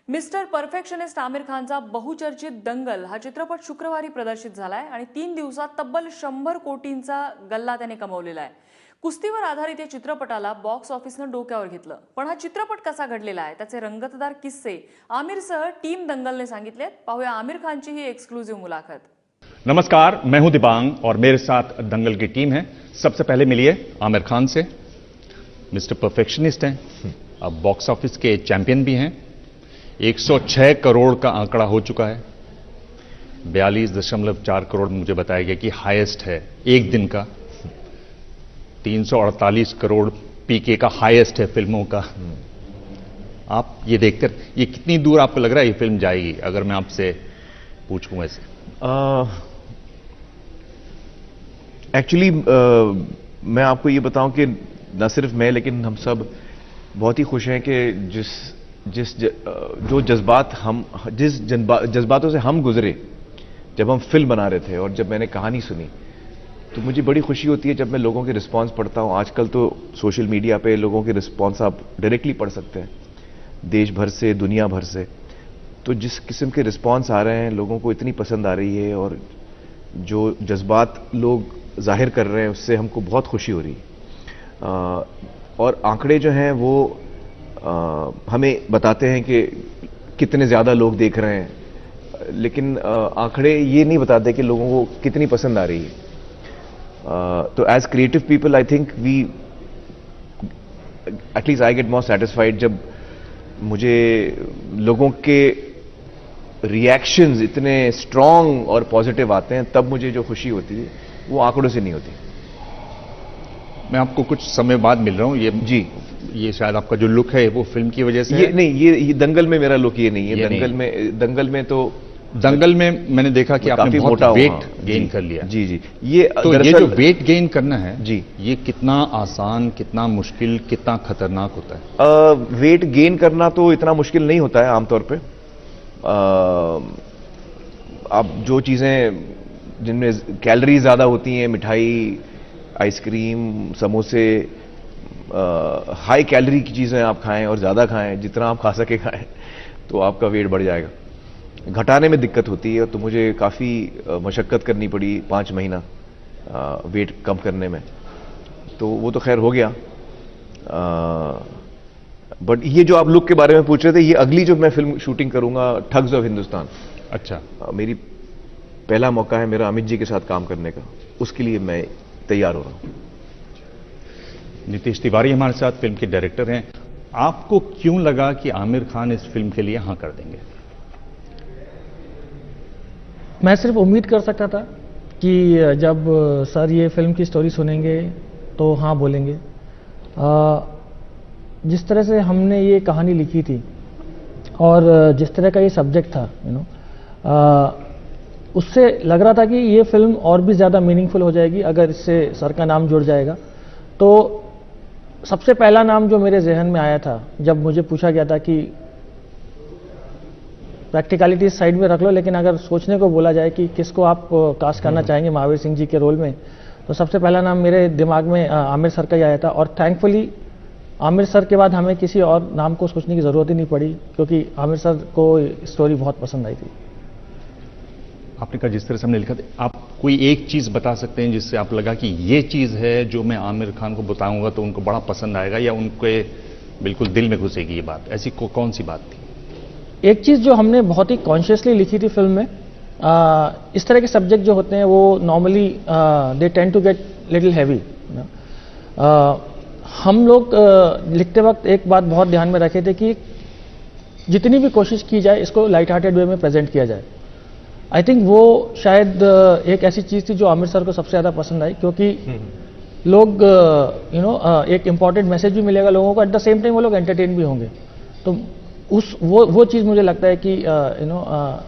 Mister perfectionist Aamir खानचा बहुचर्चित दंगल हा चित्रपट शुक्रवारी प्रदर्शित झालाय आणि 3 दिवसात तब्बल 100 कोटींचा गल्ला त्याने कमावलेला आहे. कुस्तीवर आधारित या चित्रपटाला बॉक्स ऑफिसनं डोक्यावर घेतलं. पण हा चित्रपट कसा घडलेला आहे त्याचे रंगतदार किस्से आमिरसह टीम दंगलने सांगितलेत. पाहूया आमिर खानची ही एक्सक्लूसिव मुलाखत. नमस्कार, मैं हूं दिबांग और मेरे साथ दंगल की टीम है. सबसे पहले मिलिए आमिर खान से. मिस्टर परफेक्शनिस्ट हैं, अब बॉक्स ऑफिस के चैंपियन भी हैं. 106 करोड़ का आंकड़ा हो चुका है. 42.4 करोड़ मुझे बताया गया कि हाईएस्ट है एक दिन का. 348 करोड़ पीके का हाईएस्ट है फिल्मों का. आप ये देखकर ये कितनी दूर आपको लग रहा है ये फिल्म जाएगी, अगर मैं आपसे पूछूं ऐसे? एक्चुअली मैं आपको ये बताऊं कि न सिर्फ मैं लेकिन हम सब बहुत ही खुश हैं कि जो जज्बातों से हम गुजरे जब हम फिल्म बना रहे थे और जब मैंने कहानी सुनी, तो मुझे बड़ी खुशी होती है जब मैं लोगों के रिस्पांस पढ़ता हूं. आजकल तो सोशल मीडिया पे लोगों के रिस्पांस आप डायरेक्टली पढ़ सकते हैं, देश भर से, दुनिया भर से. तो जिस किस्म के रिस्पांस आ रहे हैं, लोगों को इतनी पसंद आ रही है और जो जज्बात लोग जाहिर कर रहे हैं उससे हमको बहुत खुशी हो रही है. और आंकड़े जो हैं वो हमें बताते हैं कि कितने ज़्यादा लोग देख रहे हैं, लेकिन आंकड़े ये नहीं बताते कि लोगों को कितनी पसंद आ रही है. तो as creative people I think we at least I get more satisfied जब मुझे लोगों के रिएक्शंस इतने स्ट्रांग और पॉजिटिव आते हैं, तब मुझे जो खुशी होती है वो आंकड़ों से नहीं होती. मैं आपको कुछ समय बाद मिल रहा हूं. ये शायद आपका जो लुक है वो फिल्म की वजह से ये नहीं, ये दंगल में मेरा लुक ये नहीं है. दंगल में तो दंगल में मैंने देखा कि आपने बहुत वेट गेन कर लिया. जी. ये जो वेट गेन करना है जी, ये कितना आसान, कितना मुश्किल, कितना खतरनाक होता है? वेट गेन करना तो इतना मुश्किल नहीं होता है आमतौर पे. आप जो चीजें जिनमें कैलोरी ज्यादा होती हैं, मिठाई, आइसक्रीम, समोसे, हाई कैलोरी की चीजें आप खाएं और ज्यादा खाएं, जितना आप खा सके खाएं, तो आपका वेट बढ़ जाएगा. घटाने में दिक्कत होती है, तो मुझे काफी मशक्कत करनी पड़ी 5 महीना वेट कम करने में. तो वो तो खैर हो गया. बट ये जो आप लुक के बारे में पूछ रहे थे, ये अगली जो मैं फिल्म शूटिंग करूंगा, ठग्स ऑफ हिंदुस्तान. अच्छा. मेरी पहला मौका है मेरा अमित जी के साथ काम करने का. उसके लिए मैं तैयार हो रहा हूं. नीतीश तिवारी हमारे साथ फिल्म के डायरेक्टर हैं. आपको क्यों लगा कि आमिर खान इस फिल्म के लिए हां कर देंगे? मैं सिर्फ उम्मीद कर सकता था कि जब सर ये फिल्म की स्टोरी सुनेंगे तो हाँ बोलेंगे. जिस तरह से हमने ये कहानी लिखी थी और जिस तरह का ये सब्जेक्ट था, उससे लग रहा था कि ये फिल्म और भी ज़्यादा मीनिंगफुल हो जाएगी अगर इससे सर का नाम जुड़ जाएगा. तो सबसे पहला नाम जो मेरे जहन में आया था जब मुझे पूछा गया था कि प्रैक्टिकलिटी साइड में रख लो, लेकिन अगर सोचने को बोला जाए कि किसको आप कास्ट करना चाहेंगे महावीर सिंह जी के रोल में, तो सबसे पहला नाम मेरे दिमाग में आमिर सर का ही आया था. और थैंकफुली आमिर सर के बाद हमें किसी और नाम को सोचने की ज़रूरत ही नहीं पड़ी, क्योंकि आमिर सर को स्टोरी बहुत पसंद आई थी. आपने कहा जिस तरह से हमने लिखा था, आप कोई एक चीज़ बता सकते हैं जिससे आप लगा कि ये चीज़ है जो मैं आमिर खान को बताऊंगा तो उनको बड़ा पसंद आएगा, या उनके बिल्कुल दिल में घुसेगी ये बात? ऐसी कौन सी बात थी? एक चीज़ जो हमने बहुत ही कॉन्शियसली लिखी थी फिल्म में, इस तरह के सब्जेक्ट जो होते हैं वो normally they tend to get little heavy. हम लोग लिखते वक्त एक बात बहुत ध्यान में रखे थे कि जितनी भी कोशिश की जाए इसको लाइट हार्टेड वे में प्रेजेंट किया जाए. आई थिंक वो शायद एक ऐसी चीज़ थी जो आमिर सर को सबसे ज़्यादा पसंद आई, क्योंकि लोग एक इंपॉर्टेंट मैसेज भी मिलेगा लोगों को, एट द सेम टाइम वो लोग एंटरटेन भी होंगे. तो वो चीज़ मुझे लगता है कि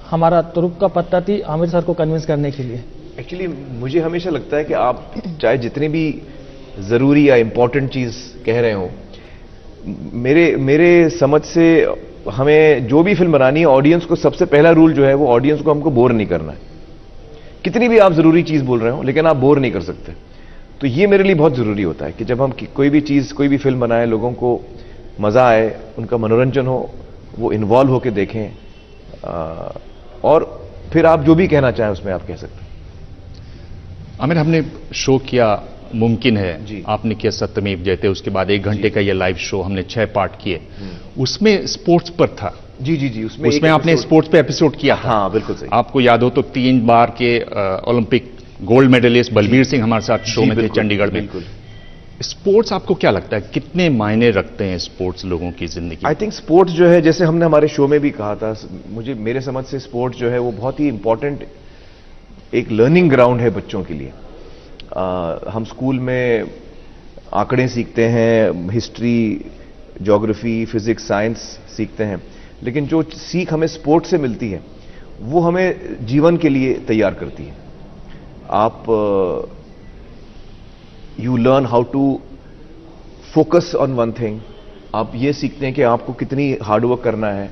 हमारा तुरुप का पत्ता थी आमिर सर को कन्विंस करने के लिए. एक्चुअली मुझे हमेशा लगता है कि आप चाहे जितनी भी ज़रूरी या इम्पोर्टेंट चीज़ कह रहे हो, मेरे समझ से हमें जो भी फिल्म बनानी है, ऑडियंस को सबसे पहला रूल जो है वो ऑडियंस को हमको बोर नहीं करना है. कितनी भी आप ज़रूरी चीज़ बोल रहे हो, लेकिन आप बोर नहीं कर सकते. तो ये मेरे लिए बहुत ज़रूरी होता है कि जब हम कोई भी चीज़, कोई भी फिल्म बनाएं, लोगों को मज़ा आए, उनका मनोरंजन हो, वो इन्वॉल्व होकर देखें, और फिर आप जो भी कहना चाहें उसमें आप कह सकते हैं। आमिर, हमने शो किया मुमकिन है, जी। आपने किया सत्यमेव जयते, उसके बाद 1 घंटे का ये लाइव शो हमने 6 पार्ट किए, उसमें स्पोर्ट्स पर था। जी जी जी, उसमें उसमें आपने स्पोर्ट्स पे एपिसोड किया था। हाँ बिल्कुल सही। आपको याद हो तो 3 बार के Olympic gold medallist Balbir Singh हमारे साथ शो जी, में थे बिल्कुल, चंडीगढ़ में। बिल्कुल। स्पोर्ट्स आपको क्या लगता है कितने मायने रखते हैं स्पोर्ट्स लोगों की जिंदगी में? आई थिंक स्पोर्ट्स जो है, जैसे हमने हमारे शो में भी कहा था, मुझे मेरे समझ से स्पोर्ट्स जो है वो बहुत ही इंपॉर्टेंट एक लर्निंग ग्राउंड है बच्चों के लिए। हम स्कूल में आंकड़े सीखते हैं, हिस्ट्री, ज्योग्राफी, फिजिक्स, साइंस सीखते हैं, लेकिन जो सीख हमें स्पोर्ट्स से मिलती है वो हमें जीवन के लिए तैयार करती है। आप you learn how to focus on one thing. आप ये सीखते हैं कि आपको कितनी हार्डवर्क करना है।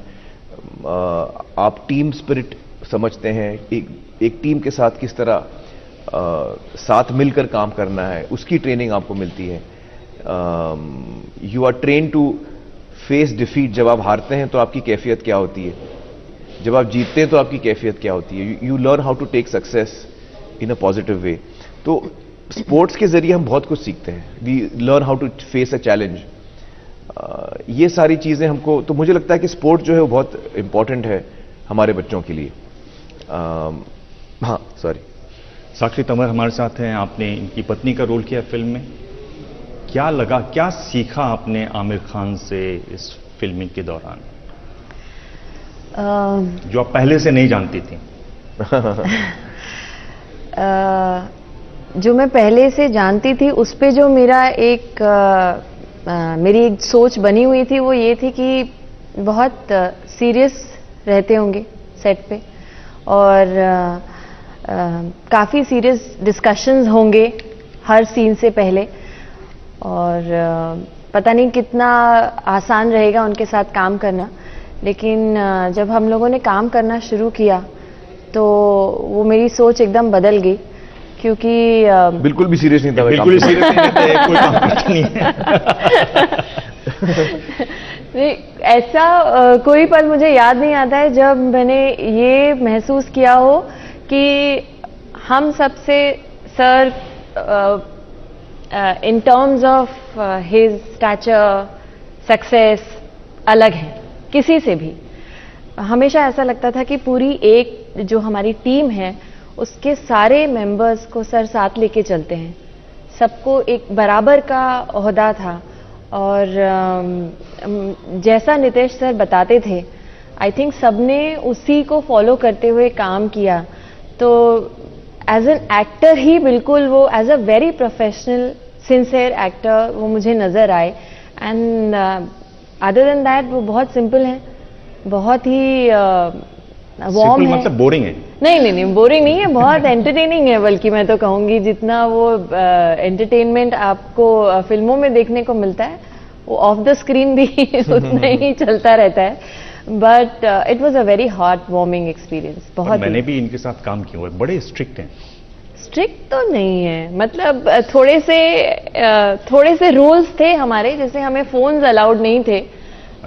आप टीम स्पिरिट समझते हैं, एक टीम के साथ किस तरह साथ मिलकर काम करना है, उसकी ट्रेनिंग आपको मिलती है। You are train to face defeat. जब आप हारते हैं तो आपकी कैफियत क्या होती है, जब आप जीतते हैं तो आपकी कैफियत क्या होती है। You learn how to take success in a positive way. तो स्पोर्ट्स के जरिए हम बहुत कुछ सीखते हैं। We learn how to face a challenge. ये सारी चीजें हमको, तो मुझे लगता है कि स्पोर्ट जो है वो बहुत इंपॉर्टेंट है हमारे बच्चों के लिए। हाँ सॉरी। साक्षी तंवर हमारे साथ हैं, आपने इनकी पत्नी का रोल किया फिल्म में। क्या लगा, क्या सीखा आपने आमिर खान से इस फिल्मिंग के दौरान जो आप पहले से नहीं जानती थी? जो मैं पहले से जानती थी उस पे जो मेरा मेरी एक सोच बनी हुई थी वो ये थी कि बहुत सीरियस रहते होंगे सेट पे, और काफ़ी सीरियस डिस्कशंस होंगे हर सीन से पहले, और पता नहीं कितना आसान रहेगा उनके साथ काम करना। लेकिन जब हम लोगों ने काम करना शुरू किया तो वो मेरी सोच एकदम बदल गई, क्योंकि बिल्कुल भी सीरियस नहीं था। बिल्कुल ही सीरियस नहीं थे, कोई काम करता नहीं है। नहीं, ऐसा कोई पल मुझे याद नहीं आता है जब मैंने ये महसूस किया हो कि हम सबसे sir in terms of his stature, success अलग है किसी से भी। हमेशा ऐसा लगता था कि पूरी एक जो हमारी टीम है उसके सारे मेंबर्स को सर साथ लेके चलते हैं, सबको एक बराबर का ओहदा था। और जैसा नितेश सर बताते थे, आई थिंक सबने उसी को फॉलो करते हुए काम किया। तो एज एन एक्टर ही बिल्कुल वो as a very professional sincere actor वो मुझे नज़र आए। एंड अदर देन दैट वो बहुत सिंपल है, बहुत ही वार्म है। मतलब बोरिंग है? नहीं, बोरिंग नहीं है, बहुत एंटरटेनिंग है। बल्कि मैं तो कहूँगी जितना वो एंटरटेनमेंट आपको फिल्मों में देखने को मिलता है वो ऑफ द स्क्रीन भी उतना ही चलता रहता है। But it was a very heart warming experience. बहुत मैंने भी इनके साथ काम किया हुआ है, बड़े स्ट्रिक्ट हैं। स्ट्रिक्ट तो नहीं है, मतलब थोड़े से रूल्स थे हमारे, जैसे हमें फोन्स अलाउड नहीं थे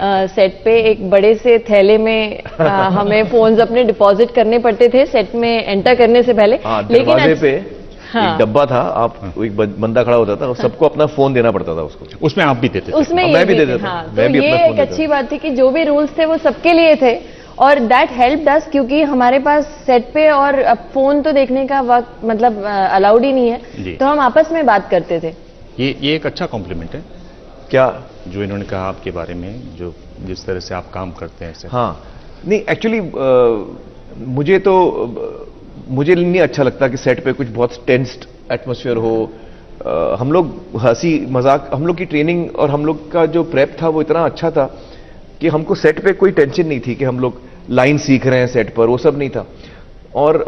सेट पे। एक बड़े से थैले में हमें फोन्स अपने डिपॉजिट करने पड़ते थे सेट में एंटर करने से पहले। दरवाजे पे एक डब्बा था, आप एक बंदा खड़ा होता था और सबको अपना फोन देना पड़ता था उसको। उसमें आप भी देते थे? उसमें मैं भी देता था। हाँ, मैं तो भी ये अपना फोन एक देता अच्छी बात थी कि जो भी रूल्स थे वो सबके लिए थे, और दैट हेल्प्ड अस, क्योंकि हमारे पास सेट पे और फोन तो देखने का वक्त मतलब अलाउड ही नहीं है, तो हम आपस में बात करते थे। ये एक अच्छा कॉम्प्लीमेंट है क्या जो इन्होंने कहा आपके बारे में, जो जिस तरह से आप काम करते हैं। हाँ, नहीं एक्चुअली मुझे नहीं अच्छा लगता कि सेट पे कुछ बहुत टेंस्ड एटमॉस्फेयर हो। हम लोग हंसी मजाक, हम लोग की ट्रेनिंग और हम लोग का जो प्रेप था वो इतना अच्छा था कि हमको सेट पे कोई टेंशन नहीं थी कि हम लोग लाइन सीख रहे हैं सेट पर, वो सब नहीं था। और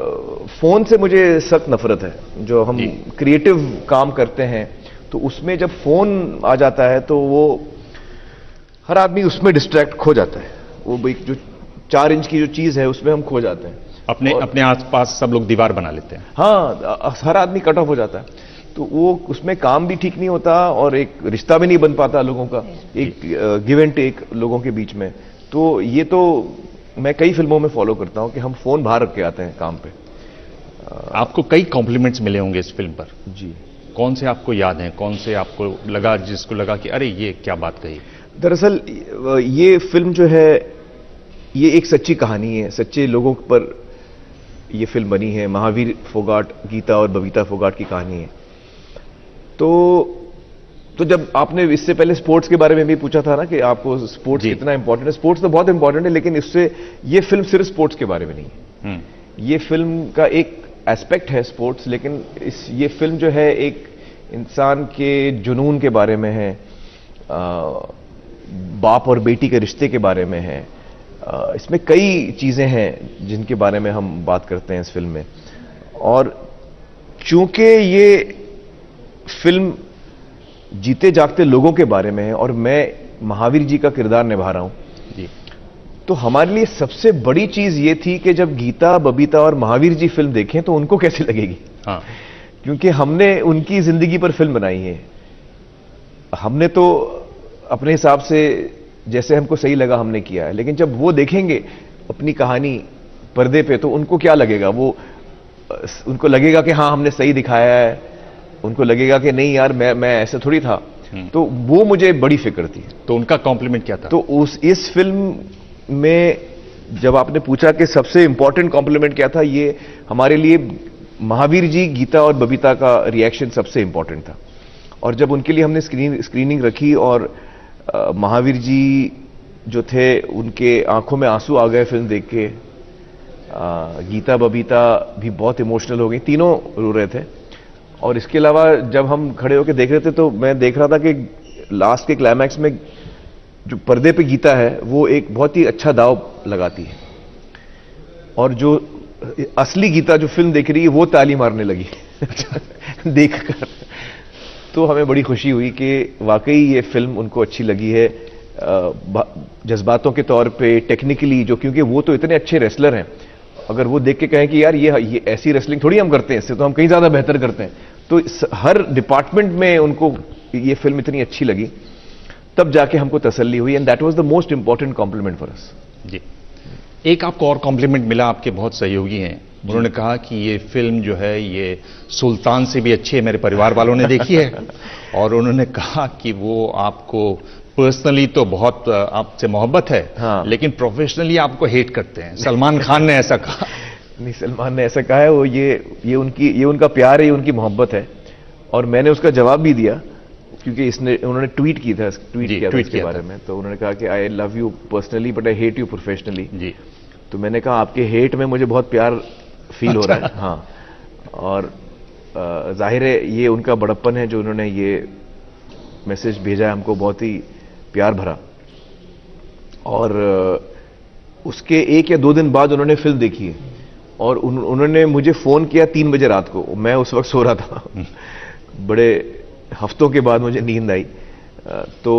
फोन से मुझे सख्त नफरत है। जो हम क्रिएटिव काम करते हैं तो उसमें जब फोन आ जाता है तो वो हर आदमी उसमें डिस्ट्रैक्ट खो जाता है। वो एक जो 4 इंच की जो चीज है उसमें हम खो जाते हैं। अपने आसपास सब लोग दीवार बना लेते हैं। हाँ, हर आदमी कट ऑफ हो जाता है, तो वो उसमें काम भी ठीक नहीं होता और एक रिश्ता भी नहीं बन पाता लोगों का, एक गिव एंड टेक लोगों के बीच में। तो ये तो मैं कई फिल्मों में फॉलो करता हूं कि हम फोन बाहर रख के आते हैं काम पे। आपको कई कॉम्प्लीमेंट्स मिले होंगे इस फिल्म पर, जी। कौन से आपको याद हैं, कौन से आपको लगा, जिसको लगा कि अरे ये क्या बात कही? दरअसल ये फिल्म जो है ये एक सच्ची कहानी है, सच्चे लोगों पर ये फिल्म बनी है। महावीर फोगाट, गीता और बबीता फोगाट की कहानी है। तो जब आपने इससे पहले स्पोर्ट्स के बारे में भी पूछा था ना कि आपको स्पोर्ट्स जी। कितना इंपॉर्टेंट है, स्पोर्ट्स तो बहुत इंपॉर्टेंट है, लेकिन इससे ये फिल्म सिर्फ स्पोर्ट्स के बारे में नहीं है। ये फिल्म का एक एस्पेक्ट है स्पोर्ट्स, लेकिन ये फिल्म जो है एक इंसान के जुनून के बारे में है, बाप और बेटी के रिश्ते के बारे में है। इसमें कई चीजें हैं जिनके बारे में हम बात करते हैं इस फिल्म में। और चूंकि ये फिल्म जीते जागते लोगों के बारे में है और मैं महावीर जी का किरदार निभा रहा हूं, जी। तो हमारे लिए सबसे बड़ी चीज ये थी कि जब गीता, बबीता और महावीर जी फिल्म देखें तो उनको कैसे लगेगी। हाँ। क्योंकि हमने उनकी जिंदगी पर फिल्म बनाई है। हमने तो अपने हिसाब से जैसे हमको सही लगा हमने किया है, लेकिन जब वो देखेंगे अपनी कहानी पर्दे पे तो उनको क्या लगेगा? उनको लगेगा कि हाँ हमने सही दिखाया है, उनको लगेगा कि नहीं यार मैं ऐसा थोड़ी था। तो वो मुझे बड़ी फिक्र थी। तो उनका कॉम्प्लीमेंट क्या था? तो इस फिल्म में जब आपने पूछा कि सबसे इंपॉर्टेंट कॉम्प्लीमेंट क्या था, ये हमारे लिए महावीर जी, गीता और बबीता का रिएक्शन सबसे इंपॉर्टेंट था। और जब उनके लिए हमने स्क्रीनिंग रखी और महावीर जी जो थे उनके आंखों में आंसू आ गए फिल्म देख के, गीता बबीता भी बहुत इमोशनल हो गई, तीनों रो रहे थे। और इसके अलावा जब हम खड़े होकर देख रहे थे तो मैं देख रहा था कि लास्ट के क्लाइमैक्स में जो पर्दे पे गीता है वो एक बहुत ही अच्छा दाव लगाती है, और जो असली गीता जो फिल्म देख रही है वो ताली मारने लगी देखकर। तो हमें बड़ी खुशी हुई कि वाकई ये फिल्म उनको अच्छी लगी है, जज्बातों के तौर पे, टेक्निकली, जो क्योंकि वो तो इतने अच्छे रेसलर हैं, अगर वो देख के कहें कि यार ये ऐसी रेसलिंग थोड़ी हम करते हैं, इससे तो हम कहीं ज्यादा बेहतर करते हैं, तो हर डिपार्टमेंट में उनको ये फिल्म इतनी अच्छी लगी, तब जाके हमको तसल्ली हुई। And that was the most important compliment for us. जी। एक आपको और कॉम्प्लीमेंट मिला, आपके बहुत सहयोगी हैं, उन्होंने कहा कि ये फिल्म जो है ये सुल्तान से भी अच्छी है, मेरे परिवार वालों ने देखी है। और उन्होंने कहा कि वो आपको पर्सनली तो बहुत आपसे मोहब्बत है, हाँ। लेकिन प्रोफेशनली आपको हेट करते हैं। सलमान खान ने ऐसा कहा। नहीं, सलमान ने ऐसा कहा है, वो ये उनका प्यार है, ये उनकी मोहब्बत है। और मैंने उसका जवाब भी दिया, क्योंकि उन्होंने ट्वीट किया था इसके बारे में। तो उन्होंने कहा कि I love you personally but I hate you professionally. जी। तो मैंने कहा आपके हेट में मुझे बहुत प्यार फील हो रहा है। हाँ, और जाहिर है ये उनका बड़प्पन है जो उन्होंने ये मैसेज भेजा है हमको, बहुत ही प्यार भरा। और उसके 1 या 2 दिन बाद उन्होंने फिल्म देखी है और उन्होंने मुझे फोन किया 3 बजे रात को। मैं उस वक्त सो रहा था। बड़े हफ्तों के बाद मुझे नींद आई। तो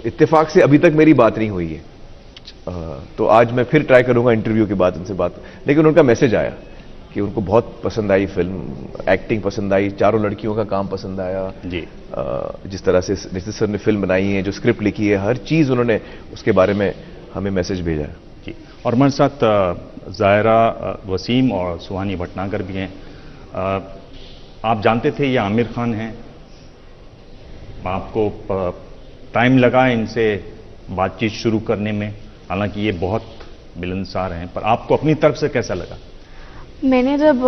इत्तेफाक से अभी तक मेरी बात नहीं हुई है। तो आज मैं फिर ट्राई करूंगा इंटरव्यू के बाद उनसे बात, लेकिन उनका मैसेज आया कि उनको बहुत पसंद आई फिल्म, एक्टिंग पसंद आई, चारों लड़कियों का काम पसंद आया जी। जिस तरह से नितिश सर ने फिल्म बनाई है, जो स्क्रिप्ट लिखी है, हर चीज उन्होंने उसके बारे में हमें मैसेज भेजा है। जी। और हमारे साथ जायरा वसीम और सुहानी भटनागर भी हैं। आप जानते थे ये आमिर खान हैं? आपको टाइम लगा इनसे बातचीत शुरू करने में? हालांकि ये बहुत मिलनसार हैं, पर आपको अपनी तरफ से कैसा लगा? मैंने जब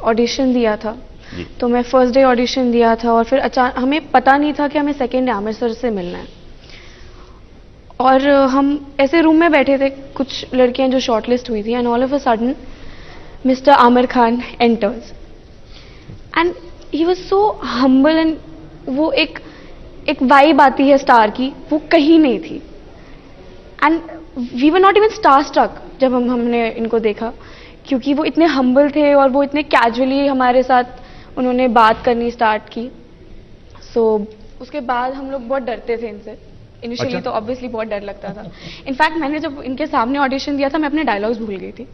ऑडिशन दिया था जी। तो मैं फर्स्ट डे ऑडिशन दिया था और फिर अचानक हमें पता नहीं था कि हमें सेकेंड डे आमिर सर से मिलना है। और हम ऐसे रूम में बैठे थे, कुछ लड़कियां जो शॉर्टलिस्ट हुई थी, and all of a sudden mister Aamir Khan enters and he was so humble. And वो एक वाइब आती है स्टार की, वो कहीं नहीं थी। And we were not even star struck जब हमने इनको देखा, क्योंकि वो इतने हम्बल थे और वो इतने कैजुअली हमारे साथ उन्होंने बात करनी स्टार्ट की। सो उसके बाद हम लोग बहुत डरते थे इनसे इनिशियली। अच्छा। तो ऑब्वियसली बहुत डर लगता था। इनफैक्ट मैंने जब इनके सामने ऑडिशन दिया था, मैं अपने डायलॉग्स भूल गई थी।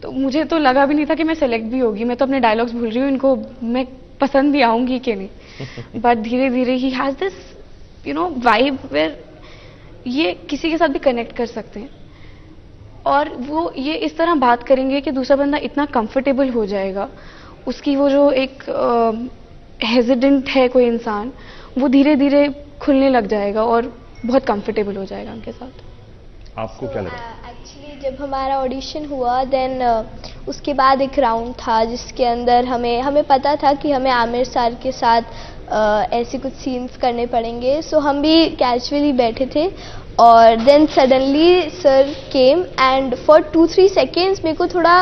तो मुझे तो लगा भी नहीं था कि मैं सेलेक्ट भी होगी। मैं तो अपने डायलॉग्स भूल रही हूँ, इनको मैं पसंद भी आऊंगी कि नहीं। बट धीरे धीरे ही हैज दिस वाइब वेयर ये किसी के साथ भी कनेक्ट कर सकते हैं। और वो ये इस तरह बात करेंगे कि दूसरा बंदा इतना कंफर्टेबल हो जाएगा, उसकी वो जो एक हेजिडेंट है कोई इंसान, वो धीरे धीरे खुलने लग जाएगा और बहुत कंफर्टेबल हो जाएगा उनके साथ। आपको क्या लगा? एक्चुअली जब हमारा ऑडिशन हुआ देन उसके बाद एक राउंड था जिसके अंदर हमें पता था कि हमें आमिर सर के साथ ऐसे कुछ सीन्स करने पड़ेंगे। सो हम भी कैजुअली बैठे थे और then suddenly sir came and for 2-3 seconds मेरे को थोड़ा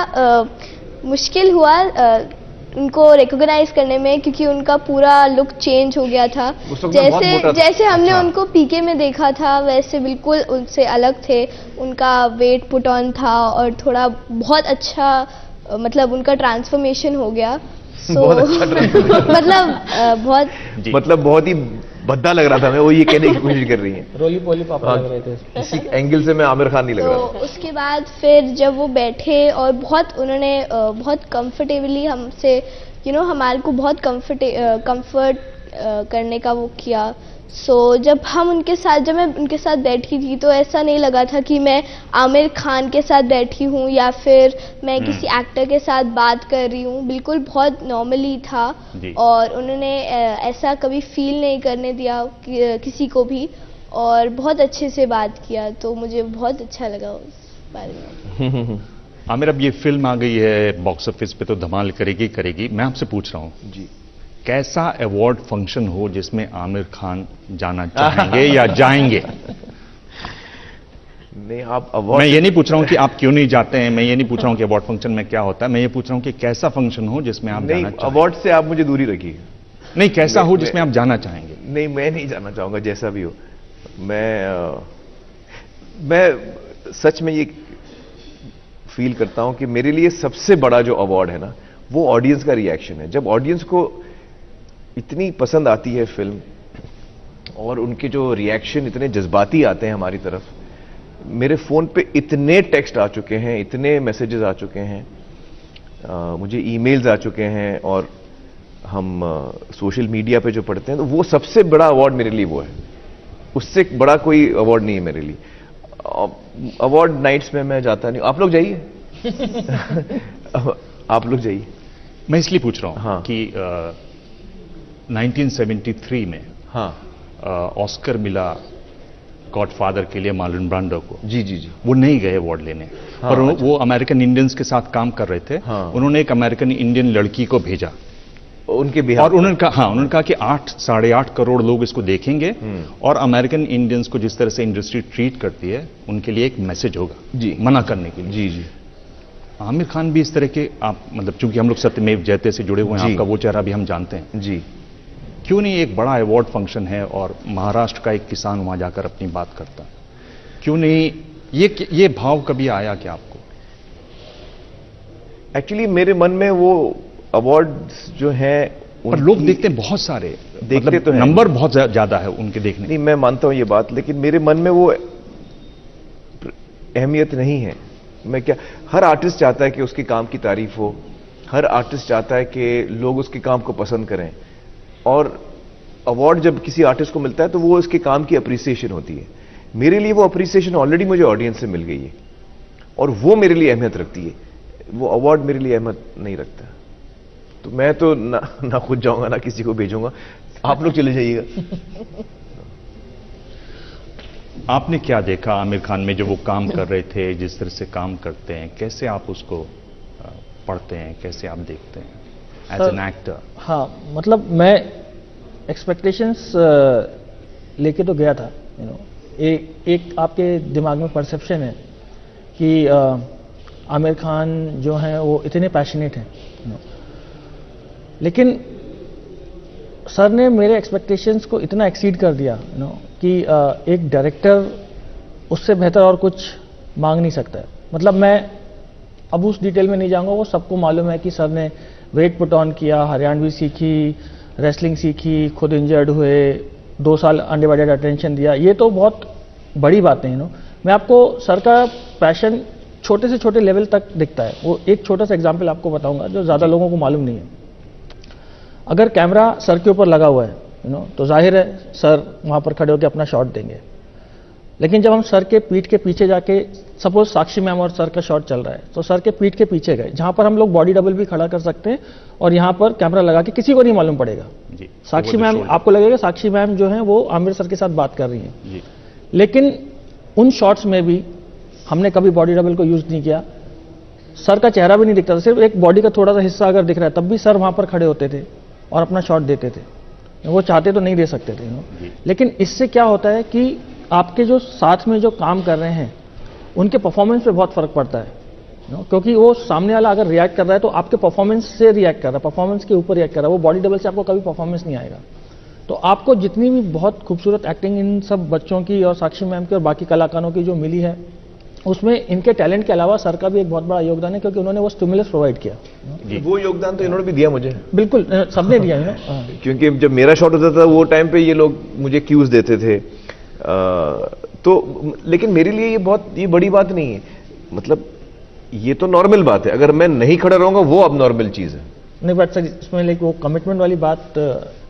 मुश्किल हुआ उनको रिकॉग्नाइज करने में, क्योंकि उनका पूरा लुक चेंज हो गया था। जैसे हमने उनको पीके में देखा था वैसे बिल्कुल उनसे अलग थे। उनका वेट पुट ऑन था और थोड़ा बहुत अच्छा मतलब उनका ट्रांसफॉर्मेशन हो गया। बहुत अच्छा मतलब बहुत ही भद्दा लग रहा था। मैं वो ये कहने की कोशिश कर रही है, रोली पोली पापा लग रहे थे। इसी एंगल से मैं आमिर खान नहीं लग रहा था। उसके बाद फिर जब वो बैठे और बहुत बहुत कंफर्टेबली हमसे हमारे को बहुत कंफर्ट करने का वो किया। सो जब मैं उनके साथ बैठी थी तो ऐसा नहीं लगा था कि मैं आमिर खान के साथ बैठी हूँ या फिर मैं किसी एक्टर के साथ बात कर रही हूँ। बिल्कुल बहुत नॉर्मली था और उन्होंने ऐसा कभी फील नहीं करने दिया किसी को भी और बहुत अच्छे से बात किया, तो मुझे बहुत अच्छा लगा उस बारे में। आमिर, अब ये फिल्म आ गई है बॉक्स ऑफिस पे तो धमाल करेगी। मैं आपसे पूछ रहा हूँ जी, कैसा अवार्ड फंक्शन हो जिसमें आमिर खान जाना चाहेंगे या जाएंगे? नहीं, आप अवार्ड, मैं ये नहीं पूछ रहा हूं कि आप क्यों नहीं जाते हैं, मैं ये नहीं पूछ रहा हूं कि अवार्ड फंक्शन में क्या होता है, मैं ये पूछ रहा हूं कि कैसा फंक्शन हो जिसमें आप जाना चाहेंगे। अवार्ड से आप मुझे दूरी रखिए। नहीं, कैसा हो जिसमें आप जाना चाहेंगे? नहीं, मैं नहीं जाना चाहूंगा जैसा भी हो। मैं सच में ये फील करता हूं कि मेरे लिए सबसे बड़ा जो अवार्ड है ना वो ऑडियंस का रिएक्शन है। जब ऑडियंस को इतनी पसंद आती है फिल्म और उनके जो रिएक्शन इतने जज्बाती आते हैं हमारी तरफ। मेरे फोन पे इतने टेक्स्ट आ चुके हैं, इतने मैसेजेस आ चुके हैं, मुझे ईमेल्स आ चुके हैं और हम सोशल मीडिया पे जो पढ़ते हैं, तो वो सबसे बड़ा अवार्ड मेरे लिए वो है। उससे बड़ा कोई अवार्ड नहीं है मेरे लिए। अवार्ड नाइट्स में मैं जाता नहीं। आप लोग जाइए आप लोग जाइए। मैं इसलिए पूछ रहा हूं हाँ। कि 1973 में ऑस्कर मिला गॉडफादर के लिए मार्लन ब्रांडो को। जी जी जी। वो नहीं गए अवार्ड लेने, पर वो अमेरिकन इंडियंस के साथ काम कर रहे थे। उन्होंने एक अमेरिकन इंडियन लड़की को भेजा उनके बिहार, और उन्होंने कहा कि 8-8.5 करोड़ लोग इसको देखेंगे और अमेरिकन इंडियंस को जिस तरह से इंडस्ट्री ट्रीट करती है उनके लिए एक मैसेज होगा जी, मना करने के लिए। जी जी। आमिर खान भी इस तरह के, आप मतलब चूंकि हम लोग सत्यमेव जयते से जुड़े हुए हैं, आपका वो चेहरा भी हम जानते हैं जी, क्यों नहीं एक बड़ा अवार्ड फंक्शन है और महाराष्ट्र का एक किसान वहां जाकर अपनी बात करता, क्यों नहीं ये भाव कभी आया क्या आपको? एक्चुअली मेरे मन में वो अवार्ड्स जो हैं पर लोग देखते हैं बहुत सारे, देखते मतलब तो हैं, नंबर बहुत ज्यादा है उनके देखने। नहीं, मैं मानता हूं ये बात, लेकिन मेरे मन में वो अहमियत नहीं है। मैं क्या, हर आर्टिस्ट चाहता है कि उसके काम की तारीफ हो, हर आर्टिस्ट चाहता है कि लोग उसके काम को पसंद करें, और अवार्ड जब किसी आर्टिस्ट को मिलता है तो वो उसके काम की अप्रिसिएशन होती है। मेरे लिए वो अप्रिसिएशन ऑलरेडी मुझे ऑडियंस से मिल गई है और वो मेरे लिए अहमियत रखती है, वो अवार्ड मेरे लिए अहमियत नहीं रखता। तो मैं तो ना खुद जाऊंगा ना किसी को भेजूंगा, आप लोग चले जाइएगा। आपने क्या देखा आमिर खान में जो वो काम कर रहे थे, जिस तरह से काम करते हैं, कैसे आप उसको पढ़ते हैं, कैसे आप देखते हैं एज एन एक्टर? हाँ, मतलब मैं एक्सपेक्टेशंस लेके तो गया था, एक आपके दिमाग में परसेप्शन है कि आमिर खान जो हैं वो इतने पैशनेट हैं, लेकिन सर ने मेरे एक्सपेक्टेशंस को इतना एक्सीड कर दिया कि एक डायरेक्टर उससे बेहतर और कुछ मांग नहीं सकता है। मतलब मैं अब उस डिटेल में नहीं जाऊंगा, वो सबको मालूम है कि सर ने वेट पुट ऑन किया, हरियाणवी सीखी, रेसलिंग सीखी, खुद इंजर्ड हुए, 2 साल अनडिवाइडेड अटेंशन दिया। ये तो बहुत बड़ी बातें हैं। मैं आपको सर का पैशन छोटे से छोटे लेवल तक दिखता है। वो एक छोटा सा एग्जाम्पल आपको बताऊंगा जो ज़्यादा लोगों को मालूम नहीं है। अगर कैमरा सर के ऊपर लगा हुआ है तो जाहिर है सर वहाँ पर खड़े होकर अपना शॉट देंगे। लेकिन जब हम सर के पीठ के पीछे जाके, सपोज साक्षी मैम और सर का शॉट चल रहा है, तो सर के पीठ के पीछे गए, जहां पर हम लोग बॉडी डबल भी खड़ा कर सकते हैं और यहां पर कैमरा लगा के किसी को नहीं मालूम पड़ेगा। जी, साक्षी वो मैम, shoulder- आपको लगेगा साक्षी मैम जो है वो आमिर सर के साथ बात कर रही हैं, जी, लेकिन उन शॉट्स में भी हमने कभी बॉडी डबल को यूज नहीं किया। सर का चेहरा भी नहीं दिखता था, सिर्फ एक बॉडी का थोड़ा सा हिस्सा अगर दिख रहा है तब भी सर वहां पर खड़े होते थे और अपना शॉट देते थे। वो चाहते तो नहीं दे सकते थे, जी। लेकिन इससे क्या होता है कि आपके जो साथ में जो काम कर रहे हैं उनके परफॉर्मेंस पे बहुत फर्क पड़ता है, क्योंकि वो सामने वाला अगर रिएक्ट कर रहा है तो आपके परफॉर्मेंस से रिएक्ट कर रहा है, परफॉर्मेंस के ऊपर रिएक्ट कर रहा है। वो बॉडी डबल से आपको कभी परफॉर्मेंस नहीं आएगा। तो आपको जितनी भी बहुत खूबसूरत एक्टिंग इन सब बच्चों की और साक्षी मैम की और बाकी कलाकारों की जो मिली है, उसमें इनके टैलेंट के अलावा सर का भी एक बहुत बड़ा योगदान है, क्योंकि उन्होंने वो स्टिमुलस प्रोवाइड किया। वो योगदान तो इन्होंने भी दिया मुझे, बिल्कुल, सबने दिया है। क्योंकि जब मेरा शॉट होता था वो टाइम पे ये लोग मुझे क्यूज देते थे। तो लेकिन मेरे लिए ये बड़ी बात नहीं है, मतलब ये तो नॉर्मल बात है। अगर मैं नहीं खड़ा रहूंगा वो अब नॉर्मल चीज है। नहीं, बट सर इसमें लाइक वो कमिटमेंट वाली बात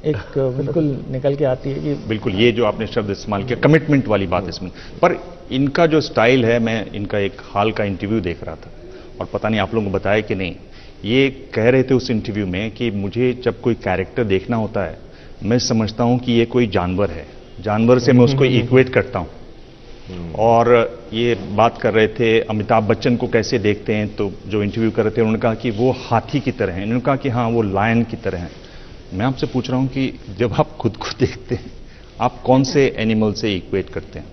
एक बिल्कुल निकल के आती है कि बिल्कुल, ये जो आपने शब्द इस्तेमाल किया, कमिटमेंट वाली बात इसमें। पर इनका जो स्टाइल है, मैं इनका एक हाल का इंटरव्यू देख रहा था और पता नहीं आप लोगों को बताया कि नहीं, ये कह रहे थे उस इंटरव्यू में कि मुझे जब कोई कैरेक्टर देखना होता है, मैं समझता हूं कि ये कोई जानवर है, जानवर से मैं उसको इक्वेट करता हूं। और ये बात कर रहे थे अमिताभ बच्चन को कैसे देखते हैं, तो जो इंटरव्यू कर रहे थे उन्होंने कहा कि वो हाथी की तरह हैं, इन्होंने कहा कि हाँ वो लायन की तरह हैं। मैं आपसे पूछ रहा हूं कि जब आप खुद को देखते हैं, आप कौन से एनिमल से इक्वेट करते हैं?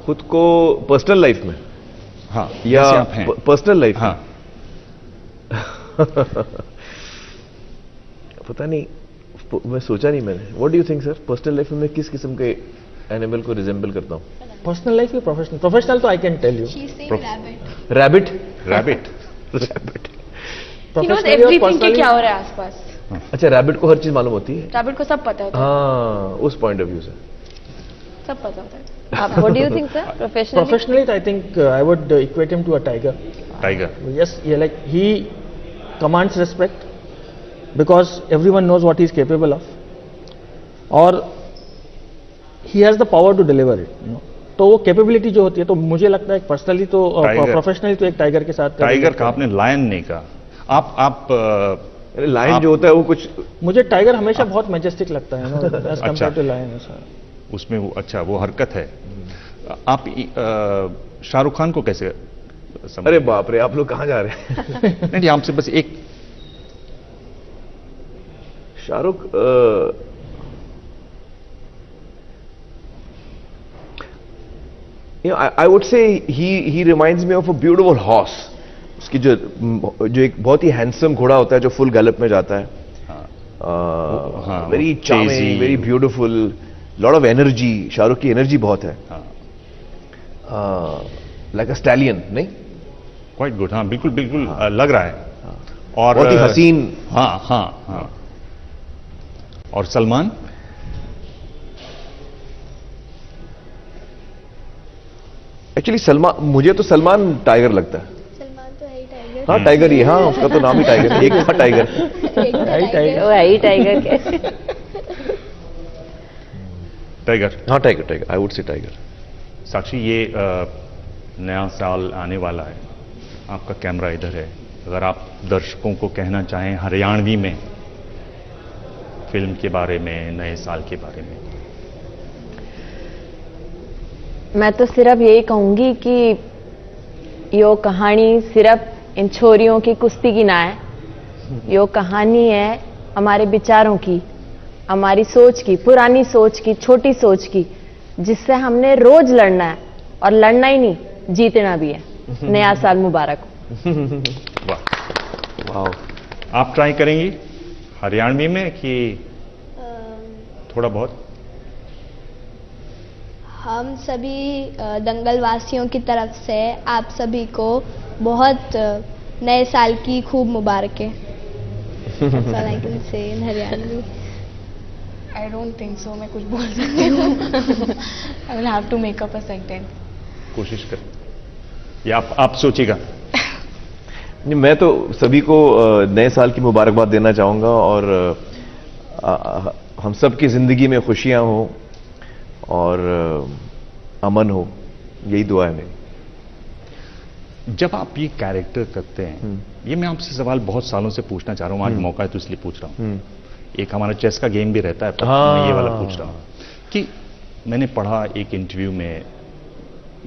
खुद को पर्सनल लाइफ में हाँ, या जैसे आप हैं। पर्सनल लाइफ हाँ, पता नहीं, मैं सोचा नहीं मैंने। What do you think sir, personal life में मैं किस किस्म के एनिमल को रिजेंबल करता हूँ? पर्सनल लाइफ या प्रोफेशनल? प्रोफेशनल तो I can tell you, She's saying rabbit. Rabbit. Rabbit. Rabbit. He knows everything कि क्या हो रहा है आसपास। अच्छा, रैबिट को हर चीज मालूम होती है। रैबिट को सब पता होता है, हाँ, उस पॉइंट ऑफ व्यू से सब पता होता है। What do you think, sir? Professionally? professionally I think I would equate him to a tiger. Tiger. Yes, yeah, like he commands respect because everyone knows what he is capable of, और he has the power to deliver it, you know. तो वो capability जो होती है, तो मुझे लगता है पर्सनली तो Tiger. प्रोफेशनली तो एक टाइगर के साथ टाइगर का आपने लायन नहीं कहा। आप लाइन जो होता है वो कुछ मुझे टाइगर हमेशा बहुत मैजेस्टिक लगता है, एज अच्छा। Compare to lion. उसमें वो अच्छा वो हरकत है। आप शाहरुख खान को कैसे समझ? अरे बाप रे, आप लोग कहाँ जा रहे हैं? नहीं, आपसे बस एक Shahrukh I would say he reminds me of a beautiful horse. उसकी जो एक बहुत ही हैंडसम घोड़ा होता है जो फुल गैलप में जाता है, हाँ, वेरी वो charming, crazy। Very beautiful, lot of energy. Shahrukh की एनर्जी बहुत है, लाइक अ स्टैलियन, नहीं? Quite good. हाँ, बिल्कुल बिल्कुल लग रहा है। और बहुत ही हसीन। हाँ हाँ हाँ। और सलमान? एक्चुअली सलमान, मुझे तो सलमान टाइगर लगता है। सलमान तो है ही टाइगर. हाँ, टाइगर ही है, हाँ, उसका तो नाम ही टाइगर है। एक था टाइगर। एक तो टाइगर. वो है ही टाइगर के. टाइगर। हाँ, tiger, I would say tiger. Sakshi, ये नया साल आने वाला है, आपका कैमरा इधर है, अगर आप दर्शकों को कहना चाहें हरियाणवी में फिल्म के बारे में, नए साल के बारे में। मैं तो सिर्फ यही कहूंगी कि यो कहानी सिर्फ इन छोरियों की कुश्ती की ना है, यो कहानी है हमारे विचारों की, हमारी सोच की, पुरानी सोच की, छोटी सोच की, जिससे हमने रोज लड़ना है, और लड़ना ही नहीं, जीतना भी है। नया साल मुबारक हो। वाह, वाह। आप ट्राई करेंगी हरियाणवी में कि थोड़ा बहुत? हम सभी दंगल वासियों की तरफ से आप सभी को बहुत नए साल की खूब मुबारकें. That's all I can say in Haryanvi. I don't think so. मैं कुछ बोल सकती हूँ. I will have to make up a sentence. कोशिश कर, या आप सोचिएगा। मैं तो सभी को नए साल की मुबारकबाद देना चाहूँगा, और हम सब की ज़िंदगी में खुशियाँ हों, और अमन हो, यही दुआ है मेरी। जब आप ये कैरेक्टर करते हैं, ये मैं आपसे सवाल बहुत सालों से पूछना चाह रहा हूँ, आज मौका है तो इसलिए पूछ रहा हूँ। एक हमारा चेस का गेम भी रहता है, पर मैं ये वाला पूछ रहा हूँ कि मैंने पढ़ा एक इंटरव्यू में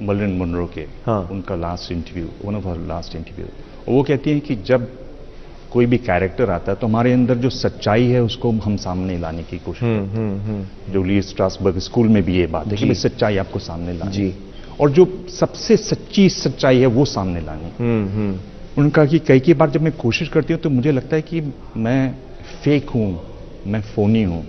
मर्लिन मोनरो के, उनका last interview, one of her last interview, वो कहती हैं कि जब कोई भी कैरेक्टर आता है तो हमारे अंदर जो सच्चाई है उसको हम सामने लाने की कोशिश करते हैं। जो ली स्ट्रासबर्ग स्कूल में भी ये बात है कि भाई सच्चाई आपको सामने लानी जी, और जो सबसे सच्ची सच्चाई है वो सामने लानी। उनका कि कई बार जब मैं कोशिश करती हूँ तो मुझे लगता है कि मैं फेक हूँ, मैं फोनी हूँ,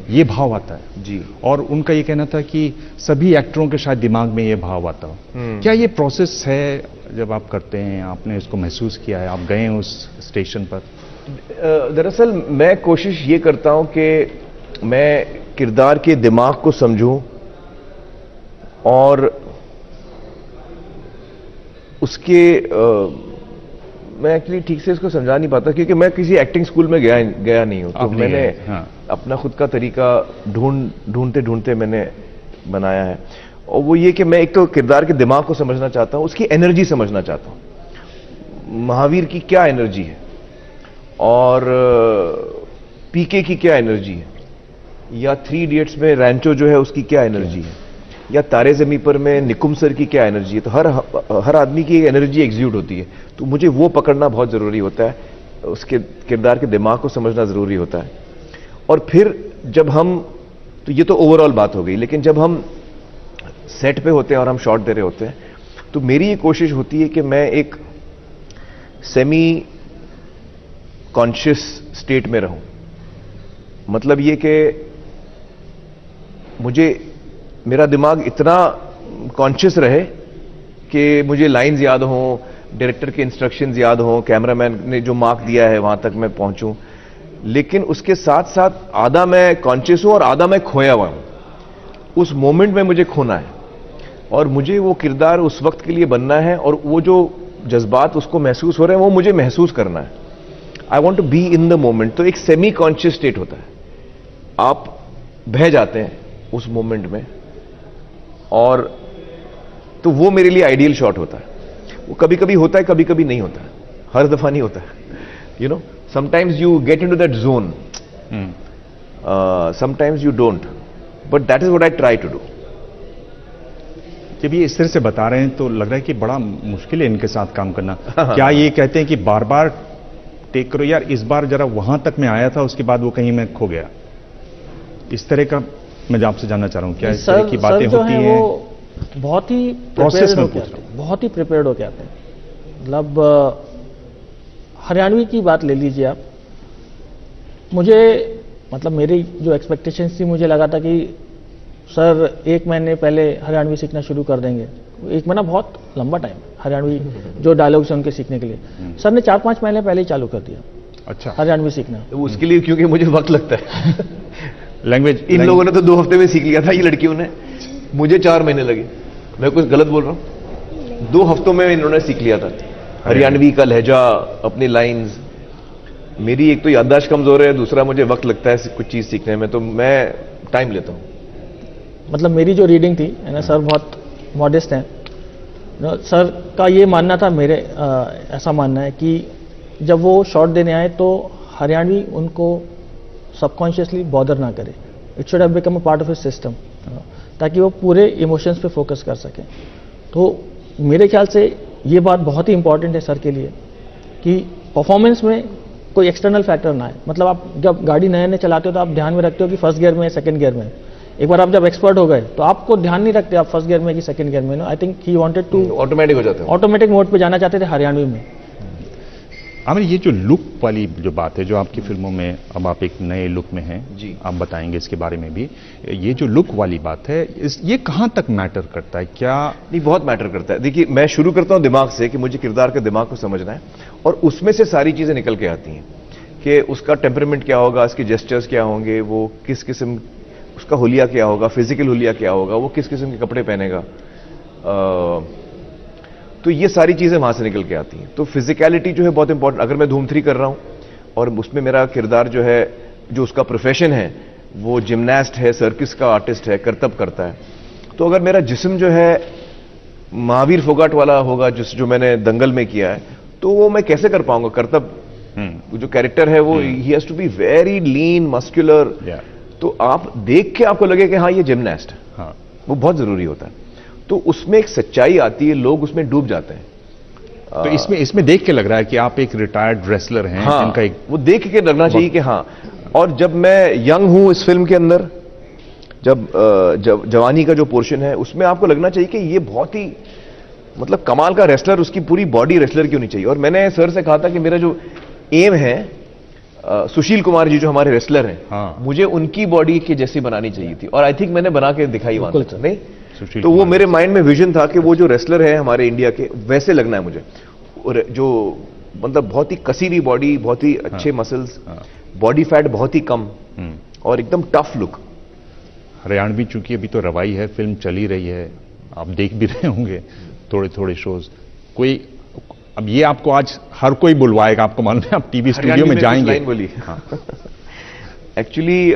ये भाव आता है जी। और उनका ये कहना था कि सभी एक्टरों के शायद दिमाग में ये भाव आता हो। क्या ये प्रोसेस है जब आप करते हैं, आपने इसको महसूस किया है, आप गए हैं उस स्टेशन पर? दरअसल मैं कोशिश ये करता हूं कि मैं किरदार के दिमाग को समझूं और उसके मैं एक्चुअली ठीक से इसको समझा नहीं पाता क्योंकि मैं किसी एक्टिंग स्कूल में गया नहीं हूं, तो मैंने अपना खुद का तरीका ढूंढते मैंने बनाया है। और वो ये कि मैं एक तो किरदार के दिमाग को समझना चाहता हूं, उसकी एनर्जी समझना चाहता हूं, महावीर की क्या एनर्जी है और पीके की क्या एनर्जी है, या 3 इडियट्स में रैंचो जो है उसकी क्या एनर्जी है, या तारे ज़मीं पर में निकुम सर की क्या एनर्जी है। तो हर आदमी की एनर्जी एग्जीक्यूट होती है, तो मुझे वो पकड़ना बहुत ज़रूरी होता है, उसके किरदार के दिमाग को समझना ज़रूरी होता है। और फिर जब हम, तो ये तो ओवरऑल बात हो गई, लेकिन जब हम सेट पे होते हैं और हम शॉट दे रहे होते हैं तो मेरी ये कोशिश होती है कि मैं एक सेमी कॉन्शियस स्टेट में रहूं। मतलब ये कि मुझे मेरा दिमाग इतना कॉन्शियस रहे कि मुझे लाइंस याद हों, डायरेक्टर के इंस्ट्रक्शंस याद हों, कैमरामैन ने जो मार्क दिया है वहां तक मैं पहुंचूं, लेकिन उसके साथ साथ आधा मैं कॉन्शियस हूं और आधा मैं खोया हुआ हूं। उस मोमेंट में मुझे खोना है और मुझे वो किरदार उस वक्त के लिए बनना है और वो जो जज्बात उसको महसूस हो रहे हैं वो मुझे महसूस करना है। I want to be in the moment. तो एक सेमी कॉन्शियस स्टेट होता है, आप बह जाते हैं उस मोमेंट में, और तो वो मेरे लिए आइडियल शॉट होता है। वो कभी कभी होता है, कभी कभी नहीं होता है, हर दफा नहीं होता है। You know, sometimes you get into that zone, sometimes you don't, but that is what I try to do. जब ये इस तरह से बता रहे हैं तो लग रहा है कि बड़ा मुश्किल है इनके साथ काम करना। क्या ये कहते हैं कि बार बार टेक करो, यार इस बार जरा वहां तक मैं आया था, उसके बाद वो कहीं मैं खो गया, इस तरह का मैं आपसे जानना चाह रहा हूं, क्या इस तरह की बातें होती हैं? वो बहुत ही प्रोसेस में बहुत ही प्रिपेयर्ड होकर आते हैं। मतलब हरियाणवी की बात ले लीजिए आप, मुझे मतलब मेरी जो एक्सपेक्टेशंस थी, मुझे लगा था कि सर 1 महीने पहले हरियाणवी सीखना शुरू कर देंगे। 1 महीना बहुत लंबा टाइम हरियाणवी जो डायलॉग्स हैं उनके सीखने के लिए। सर ने 4-5 महीने पहले ही चालू कर दिया। अच्छा, हरियाणवी सीखना। उसके लिए क्योंकि मुझे वक्त लगता है। लैंग्वेज इन लोगों ने तो 2 हफ्ते में सीख लिया था, ये लड़कियों ने, मुझे 4 महीने लगे। मैं कुछ गलत बोल रहा हूं? 2 हफ्तों में इन्होंने सीख लिया था हरियाणवी का लहजा, अपनी लाइंस। मेरी एक तो याददाश्त कमजोर है, दूसरा मुझे वक्त लगता है कुछ चीज सीखने में, तो मैं टाइम लेता हूं। मतलब मेरी जो रीडिंग थी है ना, सर बहुत मॉडेस्ट हैं। सर का ये मानना था, मेरे ऐसा मानना है कि जब वो शॉट देने आए तो हरियाणवी उनको सबकॉन्शियसली बॉदर ना करे। It should have become a part of his system, ताकि वो पूरे इमोशंस पे फोकस कर सकें। तो मेरे ख्याल से ये बात बहुत ही इंपॉर्टेंट है सर के लिए कि परफॉर्मेंस में कोई एक्सटर्नल फैक्टर ना है। मतलब आप जब गाड़ी नए चलाते हो तो आप ध्यान में रखते हो कि फर्स्ट गियर में है, सेकंड गियर में। एक बार आप जब एक्सपर्ट हो गए तो आपको ध्यान नहीं रखते आप फर्स्ट गियर में कि सेकंड गियर में। I think he wanted to automatic हो जाता है, ऑटोमेटिक मोड पे जाना चाहते थे हरियाणवी में। आमिर, ये जो लुक वाली जो बात है, जो आपकी फिल्मों में अब आप एक नए लुक में हैं जी, आप बताएंगे इसके बारे में भी, ये जो लुक वाली बात है ये कहां तक मैटर करता है? क्या नहीं, बहुत मैटर करता है। देखिए, मैं शुरू करता हूं दिमाग से कि मुझे किरदार के दिमाग को समझना है, और उसमें से सारी चीजें निकल के आती हैं कि उसका टेम्परामेंट क्या होगा, उसके जेस्चर्स क्या होंगे, वो किस किस्म, उसका हुलिया क्या होगा, फिजिकल हुलिया क्या होगा, वो किस किस्म के कपड़े पहनेगा। तो ये सारी चीजें वहां से निकल के आती हैं। तो फिजिकलिटी जो है बहुत इंपॉर्टेंट। अगर मैं धूम 3 कर रहा हूं और उसमें मेरा किरदार जो है, जो उसका प्रोफेशन है, वो जिमनास्ट है, सर्किस का आर्टिस्ट है, करतब करता है, तो अगर मेरा जिस्म जो है महावीर फोगाट वाला होगा, जो मैंने दंगल में किया है, तो वो मैं कैसे कर पाऊंगा? कर्तव्य जो कैरेक्टर है वो ही has to be very lean muscular. तो आप देख के आपको लगे कि हाँ ये जिमनास्ट है, हाँ, वो बहुत जरूरी होता है। तो उसमें एक सच्चाई आती है, लोग उसमें डूब जाते हैं। तो इसमें देख के लग रहा है कि आप एक रिटायर्ड रेसलर हैं। हाँ, जिनका एक वो देख के लगना चाहिए कि हाँ। और जब मैं यंग हूं इस फिल्म के अंदर, जब जवानी का जो पोर्शन है उसमें आपको लगना चाहिए कि ये बहुत ही मतलब कमाल का रेसलर, उसकी पूरी बॉडी रेसलर की होनी चाहिए। और मैंने सर से कहा था कि मेरा जो एम है, सुशील कुमार जी जो हमारे रेसलर हैं, हाँ, मुझे उनकी बॉडी की जैसी बनानी चाहिए थी, और आई थिंक मैंने बना के दिखाई वहां बिल्कुल नहीं। सुशील तो वो कुमार। मेरे माइंड में विजन था कि वो जो रेसलर है हमारे इंडिया के, वैसे लगना है मुझे। और जो मतलब बहुत ही कसी हुई बॉडी, बहुत ही अच्छे मसल्स, बॉडी फैट बहुत ही कम, और एकदम टफ लुक। हरियाणवी चूंकि अभी तो रवाई है, फिल्म चली रही है, आप देख भी रहे होंगे थोड़े थोड़े शोज। कोई अब ये आपको आज हर कोई बुलवाएगा, आपको मालूम है, आप टीवी स्टूडियो में जाएंगे। बोली एक्चुअली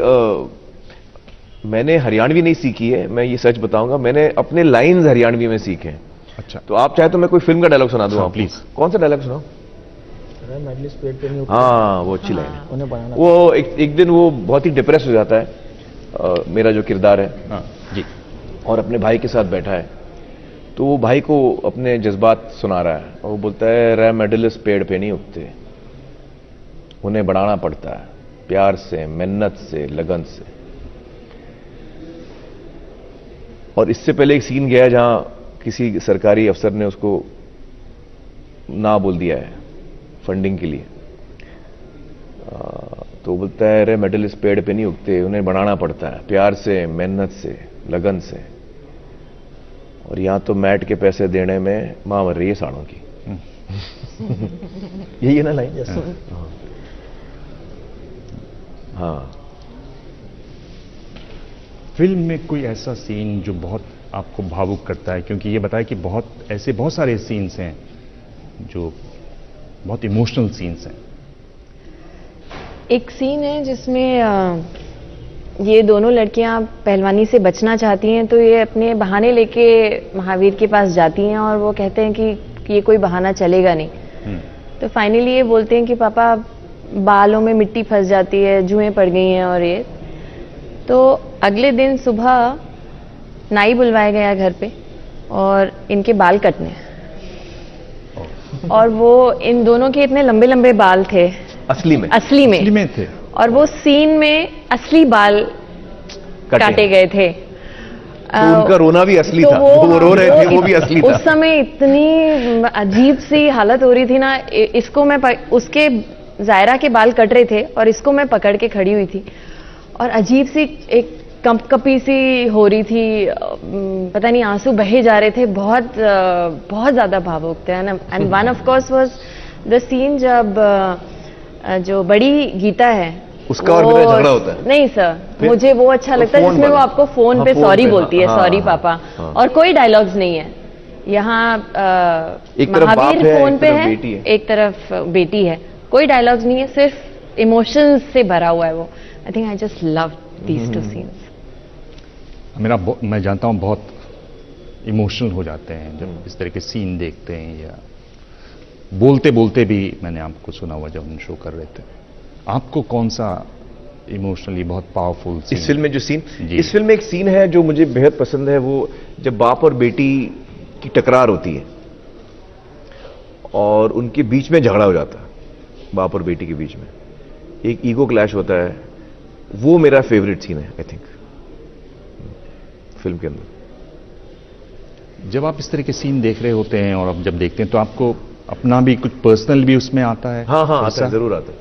मैंने हरियाणवी नहीं सीखी है, मैं ये सच बताऊंगा, मैंने अपने लाइंस हरियाणवी में सीखे हैं। अच्छा, तो आप चाहे तो मैं कोई फिल्म का डायलॉग सुना दूं आपको। प्लीज। कौन सा डायलॉग सुनाओ? मेडलिस्ट पेड़ पे नहीं हाँ, वो अच्छी लाइन है। उन्हें बनाना। वो एक दिन वो बहुत ही डिप्रेस हो जाता है, मेरा जो किरदार है, हाँ जी, और अपने भाई के साथ बैठा है। तो वो भाई को अपने जज्बात सुना रहा है, और वो बोलता है, रे मेडलिस्ट पेड़ पे नहीं उगते, उन्हें बढ़ाना पड़ता है प्यार से, मेहनत से, लगन से। और इससे पहले एक सीन गया जहां किसी सरकारी अफसर ने उसको ना बोल दिया है फंडिंग के लिए। तो बोलता है, रे मेडलिस्ट पेड़ पे नहीं उगते, उन्हें बढ़ाना पड़ता है प्यार से, मेहनत से, लगन से। और यहां तो मैट के पैसे देने में मां मर रही है साड़ों की। यही है ना लाइन? हाँ। फिल्म में कोई ऐसा सीन जो बहुत आपको भावुक करता है? क्योंकि ये बताया कि बहुत सारे सीन्स हैं जो बहुत इमोशनल सीन्स हैं। एक सीन है जिसमें ये दोनों लड़कियां पहलवानी से बचना चाहती हैं, तो ये अपने बहाने लेके महावीर के पास जाती हैं, और वो कहते हैं कि ये कोई बहाना चलेगा नहीं। तो फाइनली ये बोलते हैं कि पापा बालों में मिट्टी फंस जाती है, जुएं पड़ गई हैं, और ये। तो अगले दिन सुबह नाई बुलवाया गया घर पे, और इनके बाल कटने हैं। और वो इन दोनों के इतने लंबे लंबे बाल थे असली में थे, और वो सीन में असली बाल काटे गए थे। तो उनका रोना भी असली था, वो रो रहे थे, वो भी असली था। उस समय इतनी अजीब सी हालत हो रही थी ना, इसको मैं उसके जायरा के बाल कट रहे थे, और इसको मैं पकड़ के खड़ी हुई थी, और अजीब सी एक कंपकपी सी हो रही थी, पता नहीं आंसू बहे जा रहे थे, बहुत ज्यादा भावुक थे। And one of course was the scene जब जो बड़ी गीता है उसका और मेरा झगड़ा होता है। नहीं सर, मुझे वो अच्छा लगता है जिसमें वो आपको फोन पे सॉरी बोलती है, सॉरी पापा, और कोई डायलॉग्स नहीं है यहाँ। महावीर फोन पे है, एक तरफ बेटी है, कोई डायलॉग्स नहीं है, सिर्फ इमोशंस से भरा हुआ है वो। I think I just love these two scenes. मैं जानता हूं बहुत इमोशनल हो जाते हैं जब इस तरह के सीन देखते हैं, या बोलते बोलते भी मैंने आपको सुना हुआ जब हम शो कर रहे थे। आपको कौन सा इमोशनली बहुत पावरफुल सीन? इस फिल्म में जो सीन, इस फिल्म में एक सीन है जो मुझे बेहद पसंद है, वो जब बाप और बेटी की टकरार होती है और उनके बीच में झगड़ा हो जाता है, बाप और बेटी के बीच में एक ईगो क्लैश होता है। वो मेरा फेवरेट सीन है आई थिंक फिल्म के अंदर। जब आप इस तरह के सीन देख रहे होते हैं और आप जब देखते हैं तो आपको अपना भी कुछ पर्सनल भी उसमें आता है? हाँ आता है, जरूर आता है।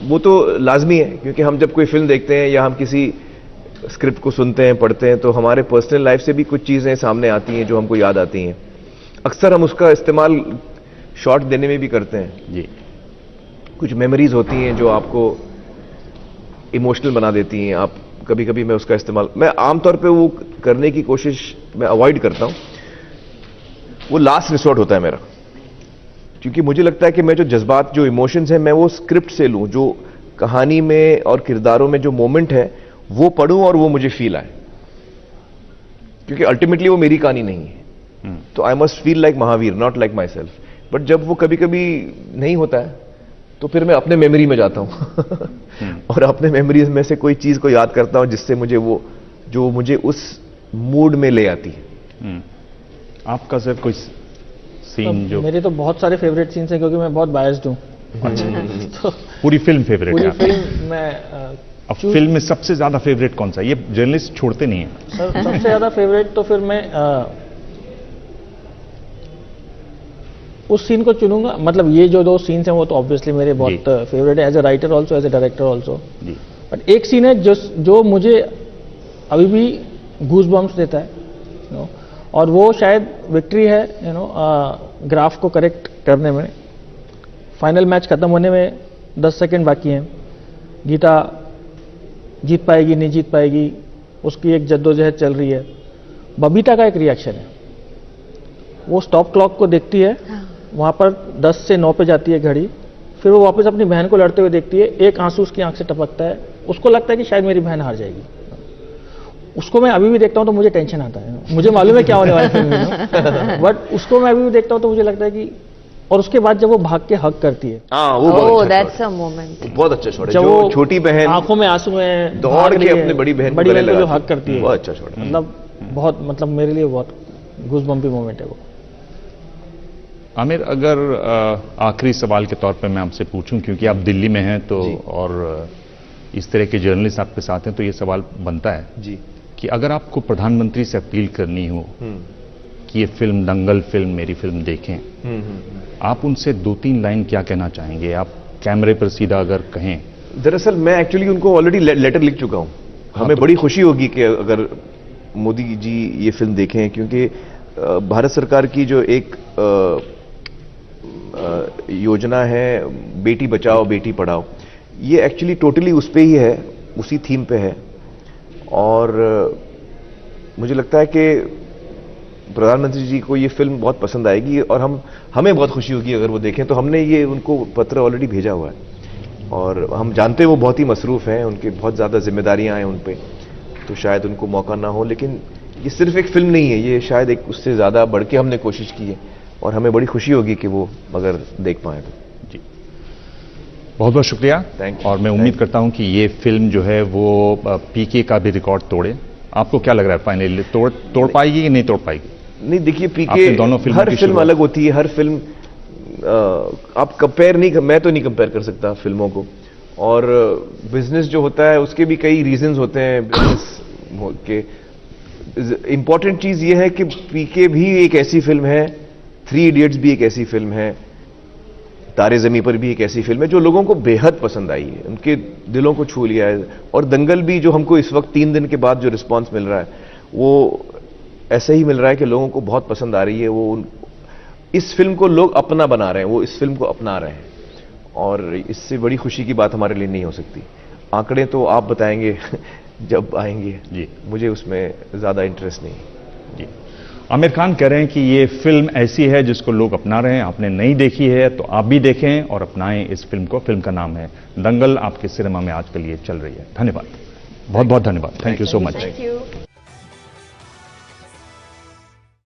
वो तो लाजमी है, क्योंकि हम जब कोई फिल्म देखते हैं या हम किसी स्क्रिप्ट को सुनते हैं, पढ़ते हैं, तो हमारे पर्सनल लाइफ से भी कुछ चीजें सामने आती हैं जो हमको याद आती हैं। अक्सर हम उसका इस्तेमाल शॉर्ट देने में भी करते हैं जी। कुछ मेमोरीज होती हैं जो आपको इमोशनल बना देती हैं। आप कभी कभी मैं उसका इस्तेमाल, मैं आमतौर पे वो करने की कोशिश मैं अवॉइड करता हूं, वो लास्ट रिसोर्ट होता है मेरा, क्योंकि मुझे लगता है कि मैं जो जज्बात, जो इमोशंस हैं, मैं वो स्क्रिप्ट से लूं, जो कहानी में और किरदारों में जो मोमेंट है वो पढ़ूं और वो मुझे फील आए। क्योंकि अल्टीमेटली वो मेरी कहानी नहीं है। तो I must feel like Mahavir, not like my self. But जब वो कभी कभी नहीं होता है तो फिर मैं अपने मेमोरी में जाता हूं और अपने मेमोरीज में से कोई चीज को याद करता हूं जिससे मुझे वो, जो मुझे उस मूड में ले आती है। आपका सर कोई सीन जो? मेरे तो बहुत सारे फेवरेट सीन्स हैं क्योंकि मैं बहुत बायस्ड हूँ। तो पूरी फिल्म फेवरेट है पूरी आपकी? फिल्म मैं अब फिल्म में सबसे ज्यादा फेवरेट कौन सा? ये जर्नलिस्ट छोड़ते नहीं है। सबसे ज्यादा फेवरेट तो फिर मैं उस सीन को चुनूंगा। मतलब ये जो दो सीन्स हैं वो तो ऑब्वियसली मेरे बहुत फेवरेट है, as a writer also, as a director also. But एक सीन है जो मुझे अभी भी गूज बम्स देता है, यू नो, और वो शायद विक्ट्री है, यू नो, ग्राफ को करेक्ट करने में। फाइनल मैच खत्म होने में 10 सेकंड बाकी हैं, गीता जीत पाएगी नहीं जीत पाएगी, उसकी एक जद्दोजहद चल रही है। बबीता का एक रिएक्शन है, वो स्टॉप क्लॉक को देखती है, वहां पर 10 से 9 पे जाती है घड़ी, फिर वो वापस अपनी बहन को लड़ते हुए देखती है, एक आंसू उसकी आंख से टपकता है, उसको लगता है कि शायद मेरी बहन हार जाएगी। उसको मैं अभी भी देखता हूं तो मुझे टेंशन आता है, मुझे मालूम है क्या होने वाला है फिल्म में, बट उसको मैं अभी भी देखता हूं तो मुझे लगता है कि, और उसके बाद जब वो भाग के हक करती है, हाँ वो बहुत अच्छा दैट्स अ मोमेंट, बहुत अच्छा शॉट है। जब जो वो छोटी बहन आंखों में आंसू है, दौड़ के अपने बड़ी बहन को गले जो लगाती हक करती है, बहुत अच्छा शॉट है। मतलब बहुत, मतलब मेरे लिए बहुत गूज़बम्पी मोमेंट है वो। आमिर, अगर आखिरी सवाल के तौर पे मैं आपसे पूछूं, क्योंकि आप दिल्ली में हैं तो, और इस तरह के जर्नलिस्ट आपके साथ हैं, तो ये सवाल बनता है जी कि अगर आपको प्रधानमंत्री से अपील करनी हो कि ये फिल्म, दंगल फिल्म, मेरी फिल्म देखें, आप उनसे 2-3 लाइन क्या कहना चाहेंगे? आप कैमरे पर सीधा अगर कहें। दरअसल मैं एक्चुअली उनको ऑलरेडी लेटर लिख चुका हूं। हमें बड़ी खुशी होगी कि अगर मोदी जी ये फिल्म देखें, क्योंकि भारत सरकार की जो एक योजना है बेटी बचाओ बेटी पढ़ाओ, ये एक्चुअली टोटली उस पे ही है, उसी थीम पे है। और मुझे लगता है कि प्रधानमंत्री जी को ये फिल्म बहुत पसंद आएगी और हमें बहुत खुशी होगी अगर वो देखें। तो हमने ये उनको पत्र ऑलरेडी भेजा हुआ है और हम जानते हैं वो बहुत ही मसरूफ हैं, उनकी बहुत ज़्यादा जिम्मेदारियां हैं उन पे, तो शायद उनको मौका ना हो। लेकिन ये सिर्फ एक फिल्म नहीं है, ये शायद एक उससे ज़्यादा बढ़ के हमने कोशिश की है और हमें बड़ी खुशी होगी कि वो अगर देख पाए तो। जी, बहुत बहुत शुक्रिया। और मैं उम्मीद करता हूं कि ये फिल्म जो है वो पीके का भी रिकॉर्ड तोड़े। आपको क्या लग रहा है फाइनली तोड़ पाएगी कि नहीं तोड़ पाएगी? नहीं, देखिए पीके, हर फिल्म अलग होती है, हर फिल्म आप कंपेयर नहीं, मैं तो नहीं कंपेयर कर सकता फिल्मों को। और बिजनेस जो होता है उसके भी कई रीजंस होते हैं बिजनेस के। इंपॉर्टेंट चीज ये है कि पीके भी एक ऐसी फिल्म है, 3 इडियट्स भी एक ऐसी फिल्म है, तारे ज़मीं पर भी एक ऐसी फिल्म है जो लोगों को बेहद पसंद आई है, उनके दिलों को छू लिया है। और दंगल भी जो हमको इस वक्त 3 दिन के बाद जो रिस्पांस मिल रहा है वो ऐसे ही मिल रहा है कि लोगों को बहुत पसंद आ रही है। वो इस फिल्म को लोग अपना बना रहे हैं, वो इस फिल्म को अपना रहे हैं, और इससे बड़ी खुशी की बात हमारे लिए नहीं हो सकती। आंकड़े तो आप बताएंगे जब आएंगे जी, मुझे उसमें ज़्यादा इंटरेस्ट नहीं जी। आमिर खान कह रहे हैं कि ये फिल्म ऐसी है जिसको लोग अपना रहे हैं। आपने नहीं देखी है तो आप भी देखें और अपनाएं इस फिल्म को। फिल्म का नाम है दंगल, आपके सिनेमा में आज के लिए चल रही है। धन्यवाद, बहुत बहुत धन्यवाद। Thank you so much. Thank you.